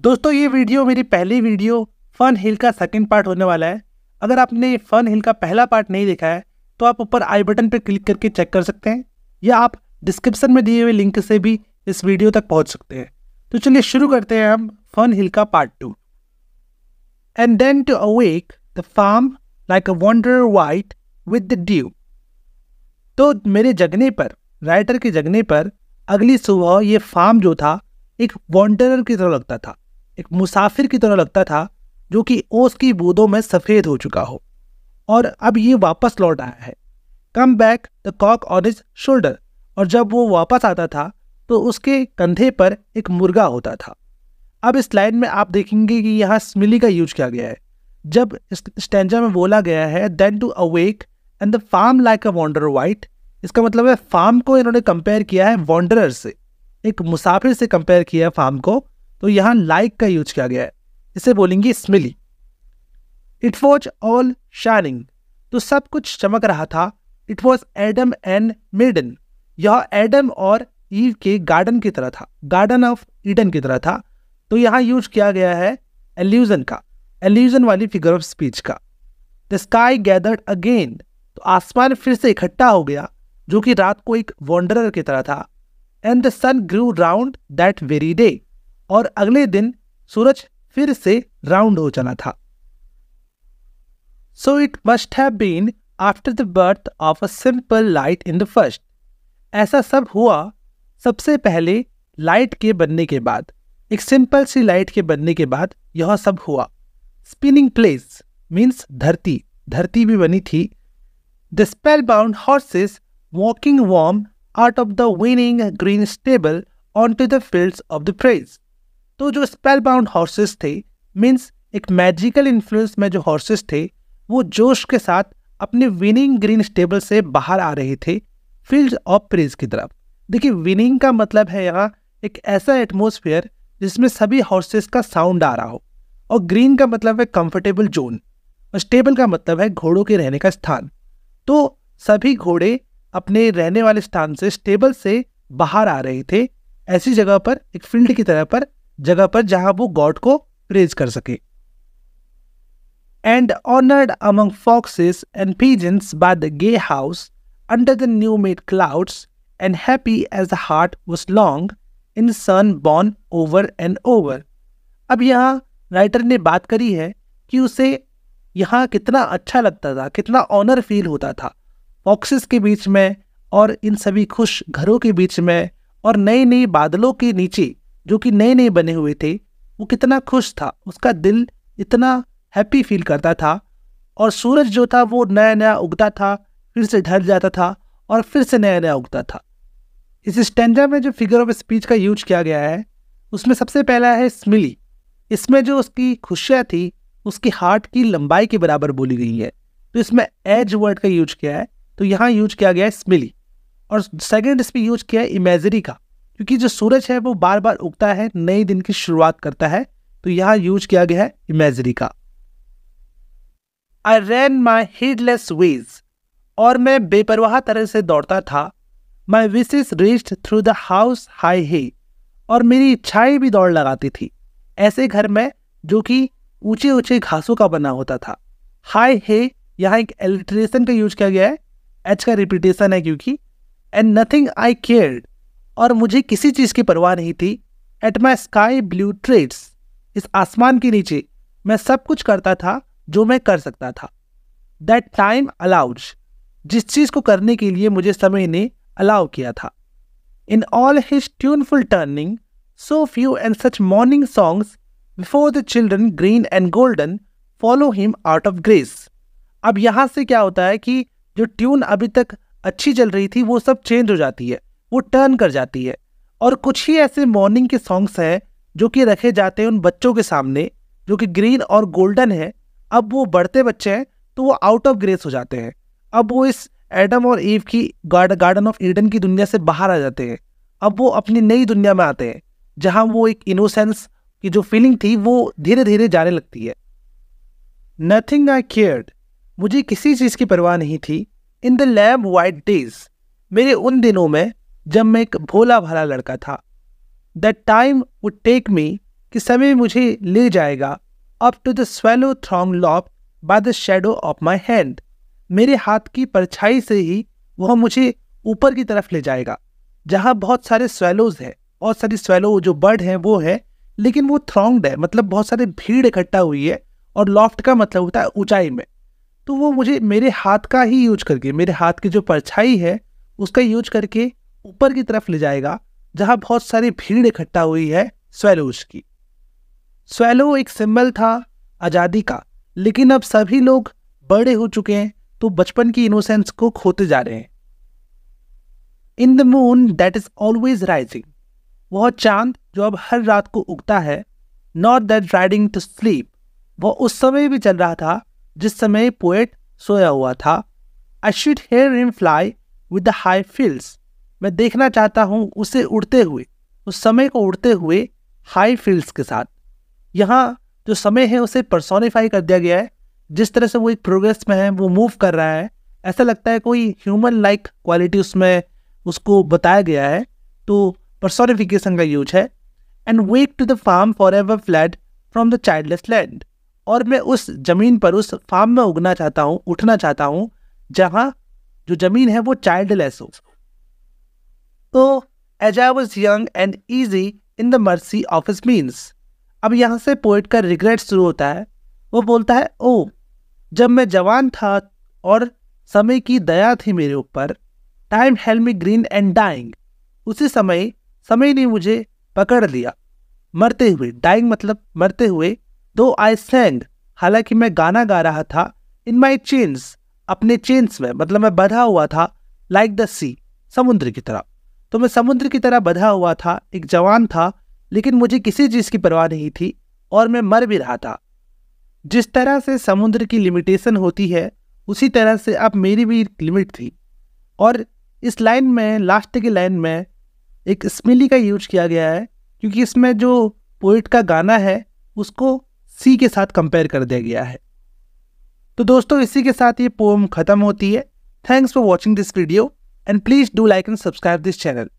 दोस्तों ये वीडियो मेरी पहली वीडियो फन हिल का सेकंड पार्ट होने वाला है। अगर आपने फन हिल का पहला पार्ट नहीं देखा है तो आप ऊपर आई बटन पर क्लिक करके चेक कर सकते हैं, या आप डिस्क्रिप्शन में दिए हुए लिंक से भी इस वीडियो तक पहुंच सकते हैं। तो चलिए शुरू करते हैं हम फन हिल का part 2। And then to awake the farm like a wonder white with the dew. तो मेरे जगने पर, राइटर के जगने पर अगली सुबह ये फार्म जो था एक वॉन्डरर की तरह लगता था, एक मुसाफिर की तरह लगता था जो कि ओस की बूंदों में सफ़ेद हो चुका हो और अब ये वापस लौट आया है। Come back the cock on his shoulder. और जब वो वापस आता था तो उसके कंधे पर एक मुर्गा होता था। अब इस लाइन में आप देखेंगे कि यहाँ स्मिली का यूज किया गया है। जब इस स्टैंजा में बोला गया है then to awake and the farm like a wanderer white, इसका मतलब है फार्म को इन्होंने कंपेयर किया है वॉन्डरर से, एक मुसाफिर से कंपेयर किया है फार्म को। तो यहाँ लाइक का यूज किया गया है, इसे बोलेंगे smiley. It was all shining, तो सब कुछ चमक रहा था। It was Adam and maiden, यह एडम और ईव के गार्डन की तरह था, गार्डन ऑफ ईडन की तरह था। तो यहाँ यूज किया गया है एल्यूजन का, एल्यूजन वाली फिगर ऑफ स्पीच का। द स्काई गैदर्ड अगेन, तो आसमान फिर से इकट्ठा हो गया जो कि रात को एक वॉन्डरर की तरह था। And the sun grew round that very day, और अगले दिन सूरज फिर से राउंड हो चला था। So it must have been after the birth of a simple light in the first, ऐसा सब हुआ सबसे पहले लाइट के बनने के बाद, एक सिंपल सी लाइट के बनने के बाद यह सब हुआ। स्पिनिंग प्लेस मीन्स धरती, धरती भी बनी थी। The spell bound horses walking warm out of the winning green stable on to the fields of the praise. तो जो स्पेल बाउंड हॉर्सेस थे मीन्स एक मैजिकल इन्फ्लुएंस में जो हॉर्सेस थे वो जोश के साथ अपने विनिंग ग्रीन स्टेबल से बाहर आ रहे थे फील्ड ऑफ प्रेज की तरफ। देखिए विनिंग का मतलब है यहाँ एक ऐसा एटमोसफियर जिसमें सभी हॉर्सेस का साउंड आ रहा हो, और ग्रीन का मतलब है कंफर्टेबल जोन, और स्टेबल का मतलब है घोड़ों के रहने का स्थान। तो सभी घोड़े अपने रहने वाले स्थान से, स्टेबल से बाहर आ रहे थे ऐसी जगह पर, एक फील्ड की तरह पर, जगह पर जहां वो गॉड को प्रेज कर सके। And honoured among foxes and pigeons by the gay house under the new made clouds and happy as the heart was long in sun born over and over. अब यहाँ राइटर ने बात करी है कि उसे यहाँ कितना अच्छा लगता था, कितना ऑनर फील होता था फॉक्सेस के बीच में और इन सभी खुश घरों के बीच में, और नए नए बादलों के नीचे जो कि नए नए बने हुए थे। वो कितना खुश था, उसका दिल इतना हैप्पी फील करता था। और सूरज जो था वो नया नया उगता था, फिर से ढल जाता था और फिर से नया नया उगता था। इस स्टैंजा में जो फिगर ऑफ स्पीच का यूज किया गया है उसमें सबसे पहला है स्मिली। इसमें जो उसकी खुशियाँ थी उसकी हार्ट की लंबाई के बराबर बोली गई है, तो इसमें एज वर्ड का यूज किया है, तो यहाँ यूज किया गया है स्मिली। और सेकंड इस पर यूज किया है इमेजरी का, क्योंकि जो सूरज है वो बार बार उगता है, नए दिन की शुरुआत करता है, तो यहाँ यूज किया गया है इमेजरी का। आई रैन माई heedless ways, और मैं बेपरवाह तरह से दौड़ता था। My wishes reached through the house high hey, और मेरी इच्छाएं भी दौड़ लगाती थी ऐसे घर में जो कि ऊंचे ऊंचे घासों का बना होता था। हाई हे यहाँ एक एलिट्रेशन का यूज किया गया है, एच का रिपीटेशन है क्योंकि। एंड नथिंग आई केयर्ड, और मुझे किसी चीज़ की परवाह नहीं थी। At my sky blue trades, इस आसमान के नीचे मैं सब कुछ करता था जो मैं कर सकता था। दैट टाइम अलाउड, जिस चीज़ को करने के लिए मुझे समय ने अलाउ किया था। In all his tuneful turning so few and such morning songs before the children green and golden follow him out of grace. अब यहाँ से क्या होता है कि जो ट्यून अभी तक अच्छी चल रही थी वो सब चेंज हो जाती है, वो टर्न कर जाती है, और कुछ ही ऐसे मॉर्निंग के सॉन्ग्स हैं जो कि रखे जाते हैं उन बच्चों के सामने जो कि ग्रीन और गोल्डन है। अब वो बढ़ते बच्चे हैं तो वो आउट ऑफ ग्रेस हो जाते हैं, अब वो इस एडम और ईव की गार्डन ऑफ ईडन की दुनिया से बाहर आ जाते हैं। अब वो अपनी नई दुनिया में आते हैं जहां वो एक इनोसेंस की जो फीलिंग थी वो धीरे धीरे जाने लगती है। नथिंग आई केयर्ड, मुझे किसी चीज़ की परवाह नहीं थी। In the lamp white days, मेरे उन दिनों में जब मैं एक भोला भाला लड़का था। That time would take me कि समय मुझे ले जाएगा up to the swallow throng loft by the shadow of my hand. मेरे हाथ की परछाई से ही वह मुझे ऊपर की तरफ ले जाएगा, जहाँ बहुत सारे स्वेलोज हैं, बहुत सारी स्वेलो जो बर्ड हैं वो है, लेकिन वो थ्रॉन्ग्ड है, मतलब बहुत सारी भीड़ इकट्ठा हुई है, और लॉफ्ट का मतलब होता है ऊंचाई में। तो वो मुझे मेरे हाथ का ही यूज करके, मेरे हाथ की जो परछाई है उसका यूज करके ऊपर की तरफ ले जाएगा, जहाँ बहुत सारी भीड़ इकट्ठा हुई है स्वेलोज की। स्वेलो एक सिंबल था आज़ादी का, लेकिन अब सभी लोग बड़े हो चुके हैं, तो बचपन की इनोसेंस को खोते जा रहे हैं। In the moon that is always rising, वह चांद जो अब हर रात को उगता है। Not that riding to sleep, वह उस समय भी चल रहा था जिस समय पोएट सोया हुआ था। I should hair him fly with the high fields, मैं देखना चाहता हूँ उसे उड़ते हुए, उस समय को उड़ते हुए हाई फील्ड्स के साथ। यहाँ जो समय है उसे पर्सोनिफाई कर दिया गया है, जिस तरह से वो एक प्रोग्रेस में है, वो मूव कर रहा है, ऐसा लगता है कोई ह्यूमन लाइक क्वालिटी उसमें उसको बताया गया है, तो पर्सोनिफिकेशन का यूज है। And wake to the farm for ever fled from the childless land, और मैं उस जमीन पर, उस फार्म में उगना चाहता हूँ, उठना चाहता हूँ, जहाँ जो जमीन है वो चाइल्डलेस हो। तो as I was young and easy in the mercy of his means, अब यहाँ से पोएट का रिग्रेट शुरू होता है। वो बोलता है, ओ जब मैं जवान था और समय की दया थी मेरे ऊपर, time held me green and dying, उसी समय ने मुझे पकड़ लिया मरते हुए, डाइंग मतलब मरते हुए। दो आई सैंग, हालांकि मैं गाना गा रहा था, इन माई चेन्स, अपने चेन्स में, मतलब मैं बंधा हुआ था, लाइक द सी, समुद्र की तरह। तो मैं समुद्र की तरह बंधा हुआ था, एक जवान था, लेकिन मुझे किसी चीज़ की परवाह नहीं थी, और मैं मर भी रहा था। जिस तरह से समुद्र की लिमिटेशन होती है, उसी तरह से अब मेरी भी लिमिट थी। और इस लाइन में, लास्ट की लाइन में एक स्मिली का यूज किया गया है, क्योंकि इसमें जो पोइट का गाना है उसको सी के साथ कंपेयर कर दिया गया है। तो दोस्तों, इसी के साथ ये पोएम खत्म होती है। Thanks for watching this video and please do like and subscribe this channel.